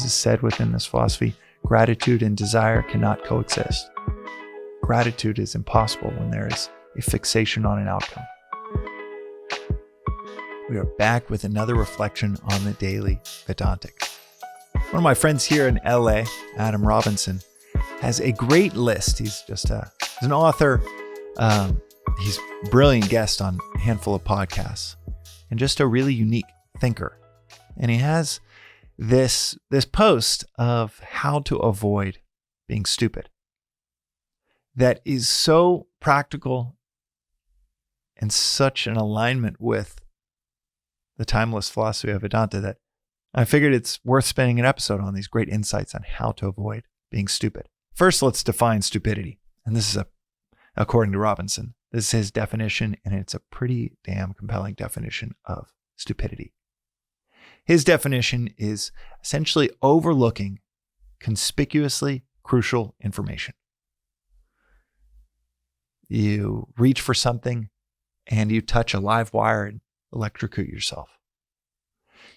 as is said within this philosophy, gratitude and desire cannot coexist. Gratitude is impossible when there is a fixation on an outcome. We are back with another reflection on the daily Vedantic. One of my friends here in LA, Adam Robinson, has a great list. He's an author. He's a brilliant guest on a handful of podcasts and just a really unique thinker. And he has this post of how to avoid being stupid that is so practical and such an alignment with the timeless philosophy of Vedanta that I figured it's worth spending an episode on these great insights on how to avoid being stupid. First, let's define stupidity. And this is according to Robinson, this is his definition, and it's a pretty damn compelling definition of stupidity. His definition is essentially overlooking conspicuously crucial information. You reach for something and you touch a live wire and electrocute yourself.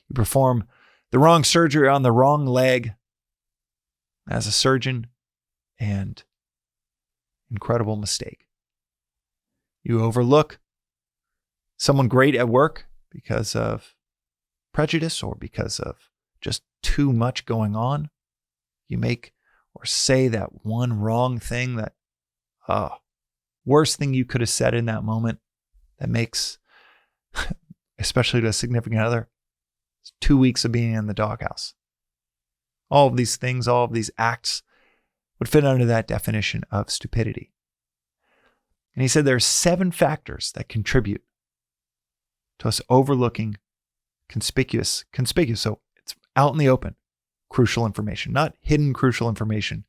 You perform the wrong surgery on the wrong leg as a surgeon, and incredible mistake. You overlook someone great at work because of prejudice or because of just too much going on. You make or say that one wrong thing, that worst thing you could have said in that moment, that makes, especially to a significant other, 2 weeks of being in the doghouse. All of these things, all of these acts would fit under that definition of stupidity. And he said there are 7 factors that contribute to us overlooking conspicuous, so it's out in the open, crucial information, not hidden crucial information,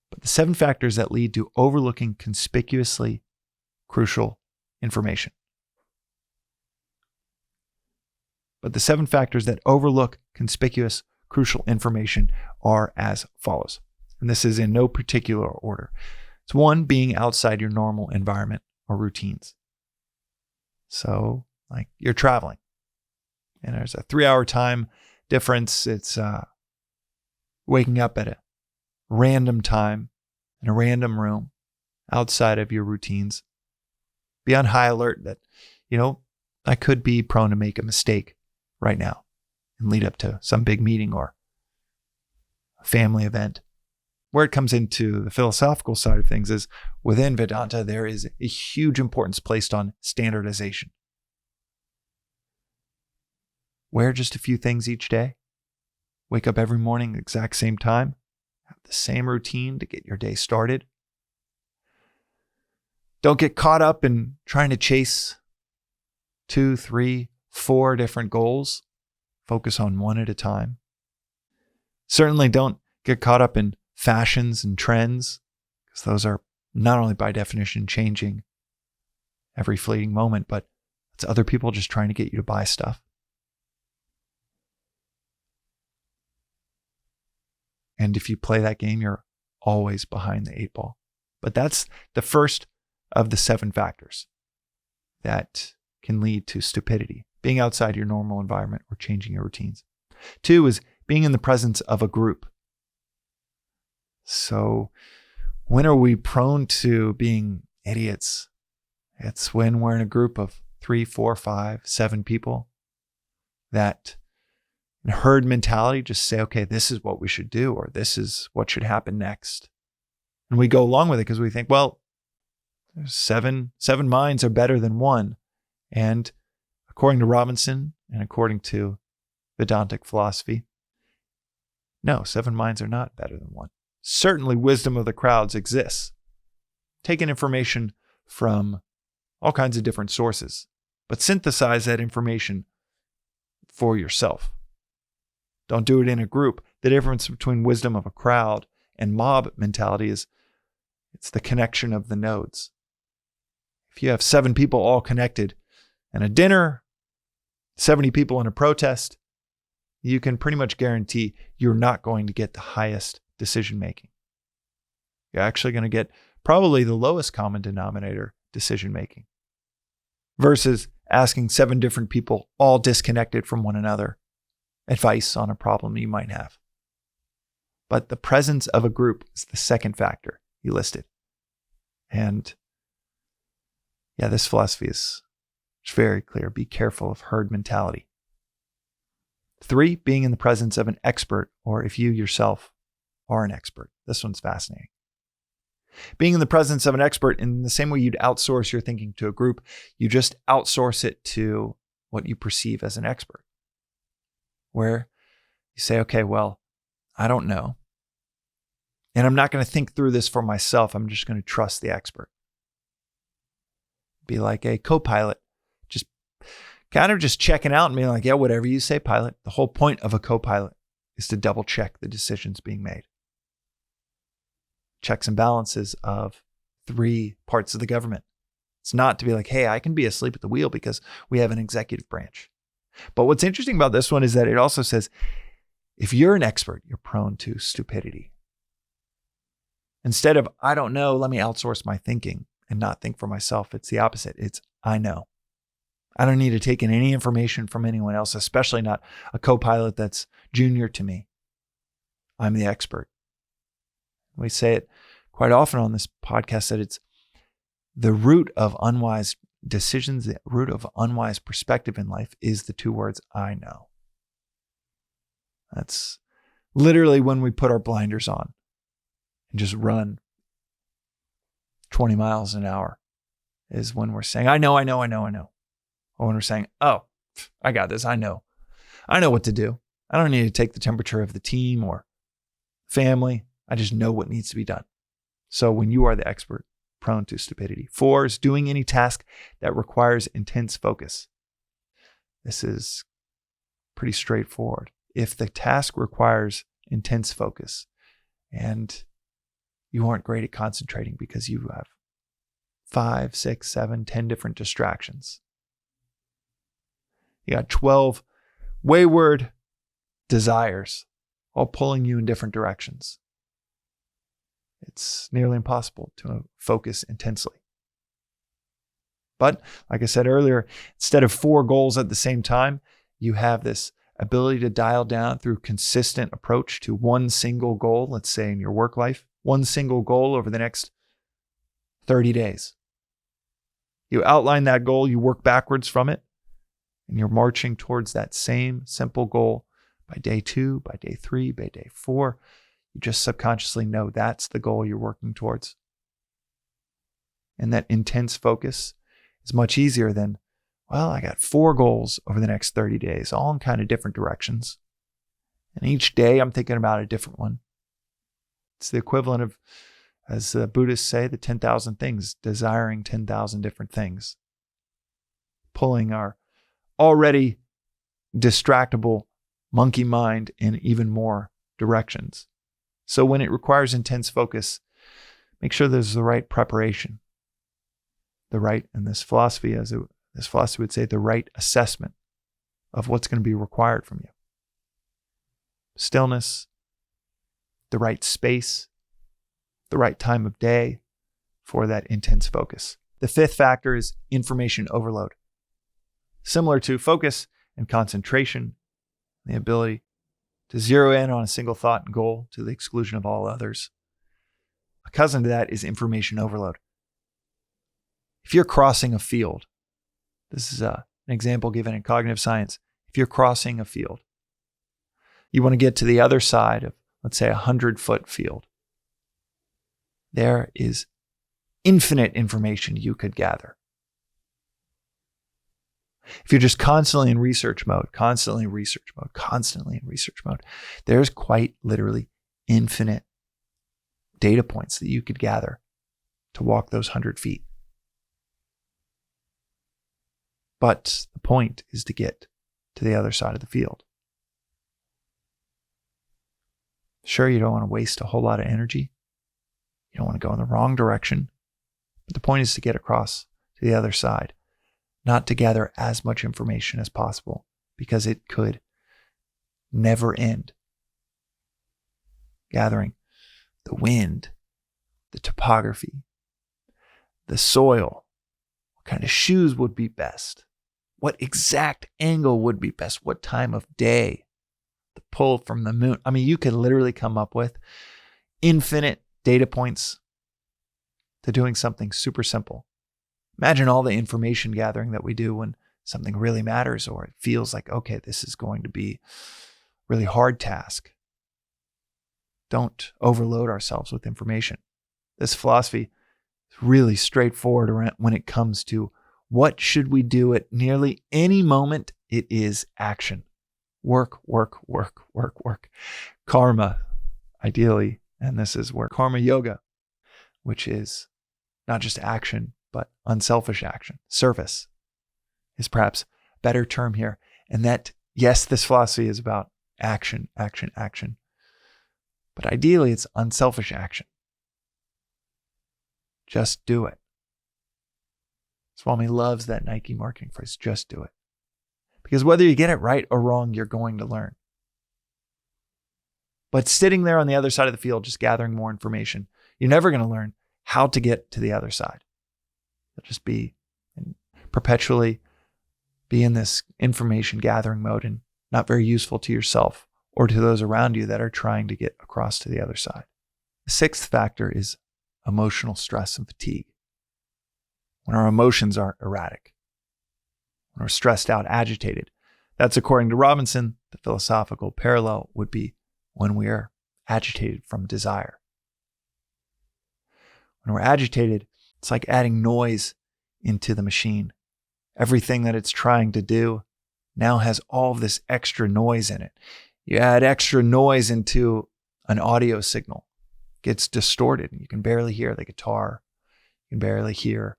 but the 7 factors that lead to overlooking conspicuously crucial information. But the 7 factors that overlook conspicuous crucial information are as follows. And this is in no particular order. It's 1, being outside your normal environment or routines. So, like you're traveling and there's a 3-hour time difference. It's waking up at a random time in a random room outside of your routines. Be on high alert that, I could be prone to make a mistake right now and lead up to some big meeting or a family event. Where it comes into the philosophical side of things is within Vedanta, there is a huge importance placed on standardization. Wear just a few things each day. Wake up every morning at the exact same time. Have the same routine to get your day started. Don't get caught up in trying to chase 2, 3, 4 different goals. Focus on one at a time. Certainly don't get caught up in fashions and trends, because those are not only by definition changing every fleeting moment, but it's other people just trying to get you to buy stuff. And if you play that game, you're always behind the 8 ball. But that's the first of the 7 factors that can lead to stupidity, being outside your normal environment or changing your routines. 2 is being in the presence of a group. So when are we prone to being idiots? It's when we're in a group of 3, 4, 5, 7 people that in herd mentality just say, okay, this is what we should do, or this is what should happen next. And we go along with it because we think, well, seven minds are better than one. And according to Robinson and according to Vedantic philosophy, no, 7 minds are not better than one. Certainly wisdom of the crowds exists. Taking information from all kinds of different sources, but synthesize that information for yourself. Don't do it in a group. The difference between wisdom of a crowd and mob mentality is it's the connection of the nodes. If you have 7 people all connected in a dinner, 70 people in a protest, you can pretty much guarantee you're not going to get the highest decision making. You're actually going to get probably the lowest common denominator decision making versus asking 7 different people all disconnected from one another advice on a problem you might have. But the presence of a group is the second factor he listed. And yeah, this philosophy is very clear. Be careful of herd mentality. 3, being in the presence of an expert, or if you yourself are an expert. This one's fascinating. Being in the presence of an expert, in the same way you'd outsource your thinking to a group, you just outsource it to what you perceive as an expert. Where you say, okay, well, I don't know. And I'm not going to think through this for myself. I'm just going to trust the expert. Be like a co-pilot, just kind of just checking out and being like, yeah, whatever you say, pilot. The whole point of a co-pilot is to double check the decisions being made. Checks and balances of 3 parts of the government. It's not to be like, hey, I can be asleep at the wheel because we have an executive branch. But what's interesting about this one is that it also says, if you're an expert, you're prone to stupidity. Instead of, I don't know, let me outsource my thinking and not think for myself. It's the opposite. It's, I know. I don't need to take in any information from anyone else, especially not a co-pilot that's junior to me. I'm the expert. We say it quite often on this podcast that it's the root of unwise decisions, the root of unwise perspective in life is the 2 words, I know. That's literally when we put our blinders on and just run 20 miles an hour is when we're saying, I know. Or when we're saying, oh, I got this. I know what to do. I don't need to take the temperature of the team or family. I just know what needs to be done. So when you are the expert, prone to stupidity. 4 is doing any task that requires intense focus. This is pretty straightforward. If the task requires intense focus and you aren't great at concentrating because you have 5, 6, 7, 10 different distractions. You got 12 wayward desires, all pulling you in different directions. It's nearly impossible to focus intensely. But like I said earlier, instead of 4 goals at the same time, you have this ability to dial down through consistent approach to one single goal, let's say in your work life, one single goal over the next 30 days. You outline that goal, you work backwards from it, and you're marching towards that same simple goal by day 2, by day 3, by day 4. You just subconsciously know that's the goal you're working towards. And that intense focus is much easier than, well, I got 4 goals over the next 30 days, all in kind of different directions. And each day I'm thinking about a different one. It's the equivalent of, as the Buddhists say, the 10,000 things, desiring 10,000 different things. Pulling our already distractible monkey mind in even more directions. So when it requires intense focus, make sure there's the right preparation. The right, and this philosophy would say, the right assessment of what's going to be required from you. Stillness, the right space, the right time of day for that intense focus. The 5th factor is information overload. Similar to focus and concentration, the ability to zero in on a single thought and goal to the exclusion of all others. A cousin to that is information overload. If you're crossing a field, this is an example given in cognitive science. If you're crossing a field, you want to get to the other side of, let's say, 100-foot field. There is infinite information you could gather. If you're just constantly in research mode, there's quite literally infinite data points that you could gather to walk those 100 feet. But the point is to get to the other side of the field. Sure, you don't want to waste a whole lot of energy. You don't want to go in the wrong direction. But the point is to get across to the other side, not to gather as much information as possible, because it could never end. Gathering the wind, the topography, the soil, what kind of shoes would be best, what exact angle would be best, what time of day, the pull from the moon. I mean, you could literally come up with infinite data points to doing something super simple. Imagine all the information gathering that we do when something really matters, or it feels like, okay, this is going to be a really hard task. Don't overload ourselves with information. This philosophy is really straightforward when it comes to what should we do at nearly any moment. It is action. Work, work, work, work, work. Karma, ideally, and this is where karma yoga, which is not just action, but unselfish action, service, is perhaps a better term here. And that, yes, this philosophy is about action, action, action. But ideally, it's unselfish action. Just do it. Swami loves that Nike marketing phrase, just do it. Because whether you get it right or wrong, you're going to learn. But sitting there on the other side of the field, just gathering more information, you're never going to learn how to get to the other side. You'll just be and perpetually be in this information gathering mode and not very useful to yourself or to those around you that are trying to get across to the other side. The sixth factor is emotional stress and fatigue. When our emotions are erratic, when we're stressed out, agitated. That's, according to Robinson, the philosophical parallel would be when we are agitated from desire. When we're agitated, it's like adding noise into the machine. Everything that it's trying to do now has all of this extra noise in it. You add extra noise into an audio signal, it gets distorted. You can barely hear the guitar. You can barely hear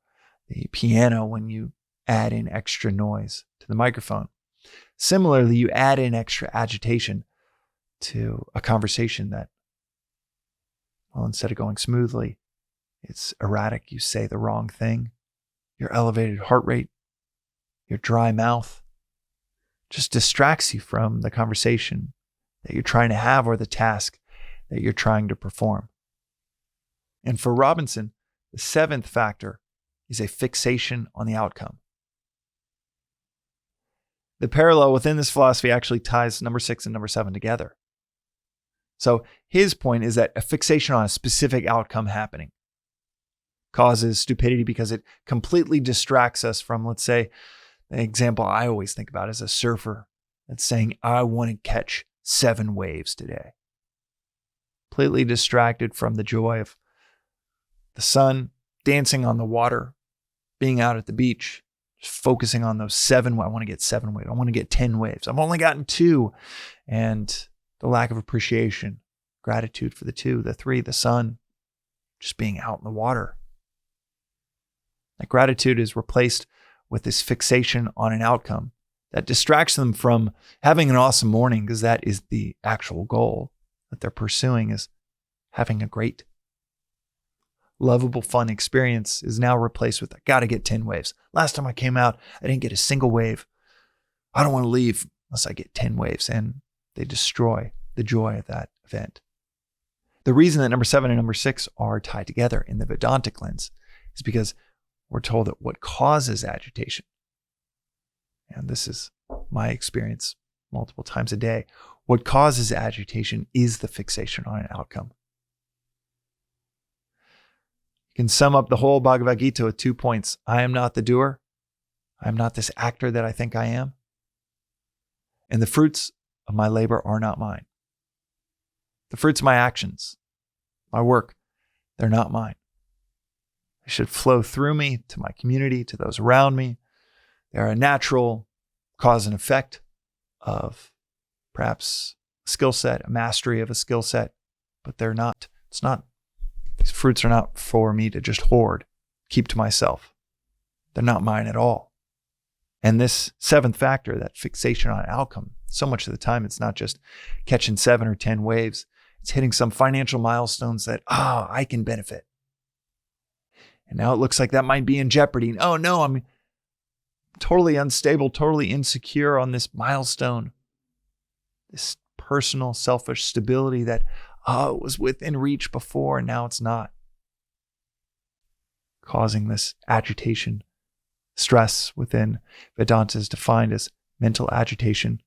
the piano when you add in extra noise to the microphone. Similarly, you add in extra agitation to a conversation that, well, instead of going smoothly, it's erratic. You say the wrong thing. Your elevated heart rate, your dry mouth just distracts you from the conversation that you're trying to have or the task that you're trying to perform. And for Robinson, the seventh factor is a fixation on the outcome. The parallel within this philosophy actually ties number 6 and number 7 together. So his point is that a fixation on a specific outcome happening causes stupidity because it completely distracts us from, let's say, the example I always think about is a surfer that's saying, I want to catch 7 waves today. Completely distracted from the joy of the sun, dancing on the water, being out at the beach, just focusing on those 7. I want to get 7 waves. I want to get 10 waves. I've only gotten 2. And the lack of appreciation, gratitude for the 2, the 3, the sun, just being out in the water. That gratitude is replaced with this fixation on an outcome that distracts them from having an awesome morning, because that is the actual goal that they're pursuing, is having a great, lovable, fun experience is now replaced with, I got to get 10 waves. Last time I came out, I didn't get a single wave. I don't want to leave unless I get 10 waves. And they destroy the joy of that event. The reason that number 7 and number 6 are tied together in the Vedantic lens is because we're told that what causes agitation, and this is my experience multiple times a day, what causes agitation is the fixation on an outcome. You can sum up the whole Bhagavad Gita with 2 points. I am not the doer. I am not this actor that I think I am. And the fruits of my labor are not mine. The fruits of my actions, my work, they're not mine. They should flow through me to my community, to those around me. They're a natural cause and effect of perhaps a skill set, a mastery of a skill set, but they're not, these fruits are not for me to just hoard, keep to myself. They're not mine at all. And this 7th factor, that fixation on outcome, so much of the time, it's not just catching 7 or 10 waves. It's hitting some financial milestones that, I can benefit. And now it looks like that might be in jeopardy. Oh no, I'm totally unstable, totally insecure on this milestone. This personal, selfish stability that, it was within reach before and now it's not. Causing this agitation. Stress within Vedanta is defined as mental agitation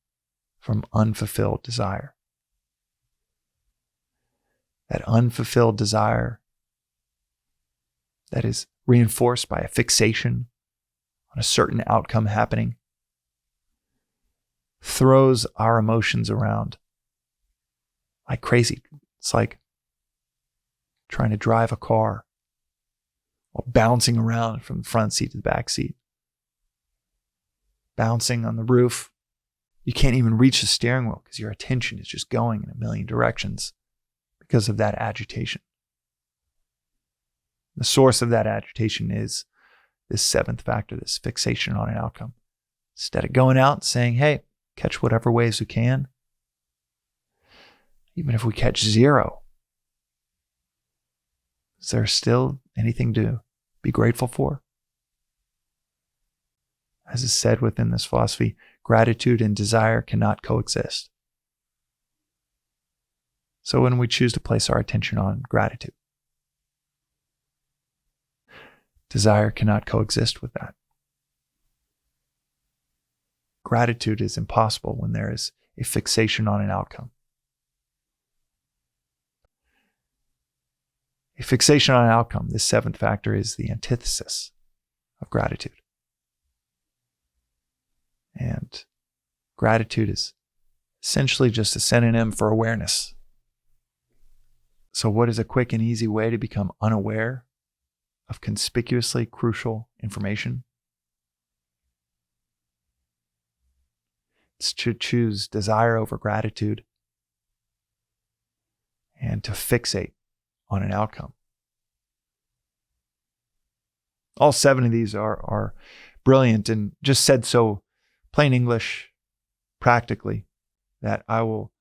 from unfulfilled desire. That unfulfilled desire that is reinforced by a fixation on a certain outcome happening throws our emotions around like crazy. It's like trying to drive a car while bouncing around from the front seat to the back seat. Bouncing on the roof. You can't even reach the steering wheel because your attention is just going in a million directions because of that agitation. The source of that agitation is this seventh factor, this fixation on an outcome. Instead of going out and saying, hey, catch whatever waves we can, even if we catch zero, is there still anything to be grateful for? As is said within this philosophy, gratitude and desire cannot coexist. So when we choose to place our attention on gratitude, desire cannot coexist with that. Gratitude is impossible when there is a fixation on an outcome. A fixation on an outcome, this seventh factor, is the antithesis of gratitude. And gratitude is essentially just a synonym for awareness. So what is a quick and easy way to become unaware of conspicuously crucial information? It's to choose desire over gratitude and to fixate on an outcome. All seven of these are brilliant, and just said so plain English, practically, that I will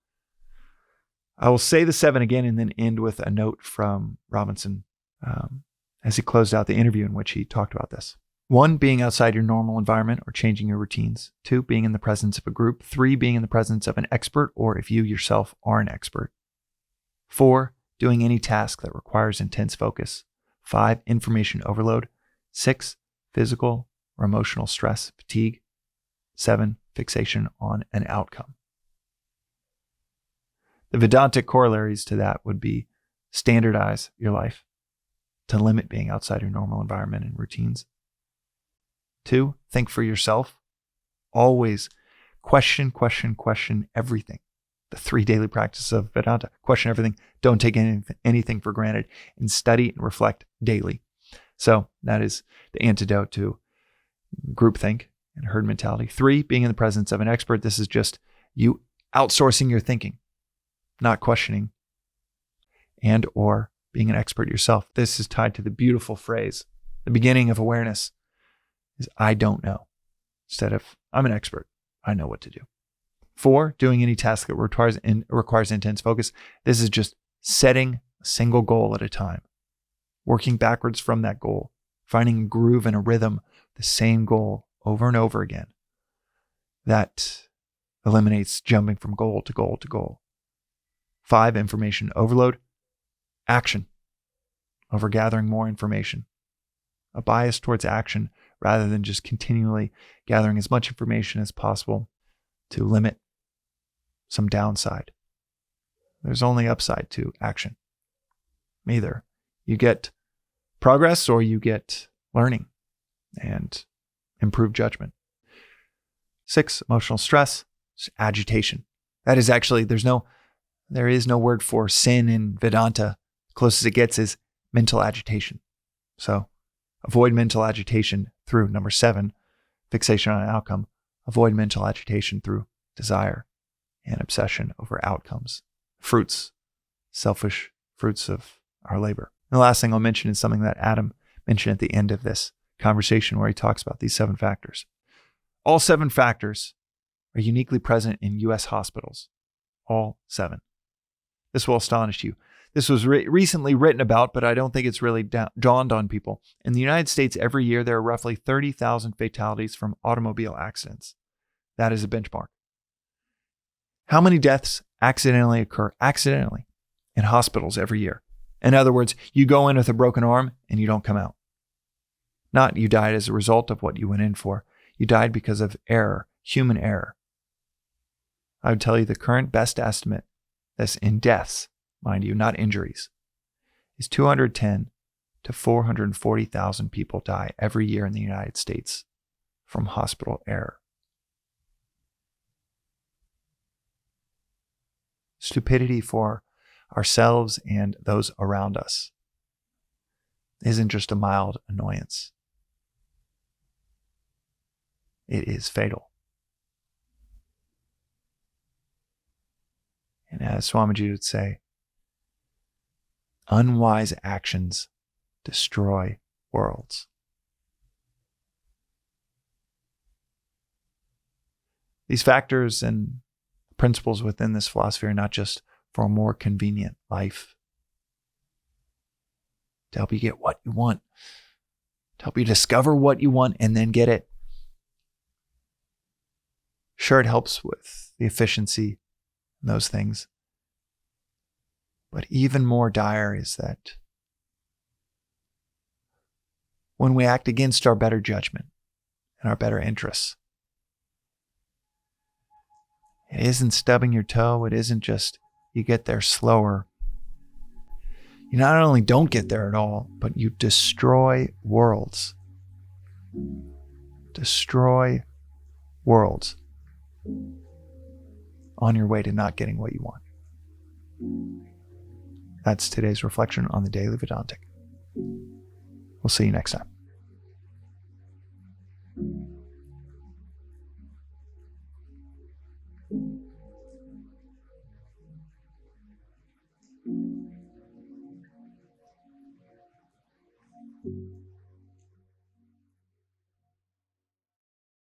say the seven again and then end with a note from Robinson as he closed out the interview in which he talked about this. 1, being outside your normal environment or changing your routines. 2, being in the presence of a group. 3, being in the presence of an expert or if you yourself are an expert. 4, doing any task that requires intense focus. 5, information overload. 6, physical or emotional stress, fatigue. 7, fixation on an outcome. The Vedantic corollaries to that would be standardize your life to limit being outside your normal environment and routines. 2, think for yourself. Always question everything. The 3 daily practices of Vedanta. Question everything. Don't take anything for granted, and study and reflect daily. So that is the antidote to groupthink and herd mentality. 3, being in the presence of an expert. This is just you outsourcing your thinking, not questioning, and or being an expert yourself. This is tied to the beautiful phrase, the beginning of awareness is I don't know. Instead of I'm an expert, I know what to do. 4, doing any task that requires intense focus. This is just setting a single goal at a time, working backwards from that goal, finding a groove and a rhythm, the same goal over and over again. That eliminates jumping from goal to goal to goal. 5, information overload. Action over gathering more information. A bias towards action rather than just continually gathering as much information as possible to limit some downside. There's only upside to action. Either you get progress or you get learning and improved judgment. 6, emotional stress, agitation. That is actually, there is no word for sin in Vedanta. Closest it gets is mental agitation. So avoid mental agitation through number 7, fixation on an outcome. Avoid mental agitation through desire and obsession over outcomes. Fruits, selfish fruits of our labor. And the last thing I'll mention is something that Adam mentioned at the end of this conversation where he talks about these 7 factors. All 7 factors are uniquely present in U.S. hospitals. All 7. This will astonish you. This was recently written about, but I don't think it's really dawned on people. In the United States, every year, there are roughly 30,000 fatalities from automobile accidents. That is a benchmark. How many deaths accidentally occur in hospitals every year? In other words, you go in with a broken arm and you don't come out. Not you died as a result of what you went in for. You died because of error, human error. I would tell you the current best estimate, that's in deaths, mind you, not injuries, is 210 to 440,000 people die every year in the United States from hospital error. Stupidity for ourselves and those around us isn't just a mild annoyance. It is fatal. And as Swamiji would say, unwise actions destroy worlds. These factors and principles within this philosophy are not just for a more convenient life, to help you get what you want, to help you discover what you want and then get it. Sure, it helps with the efficiency and those things. But even more dire is that when we act against our better judgment and our better interests, it isn't stubbing your toe. It isn't just you get there slower. You not only don't get there at all, but you destroy worlds. Destroy worlds on your way to not getting what you want. That's today's reflection on the Daily Vedantic. We'll see you next time.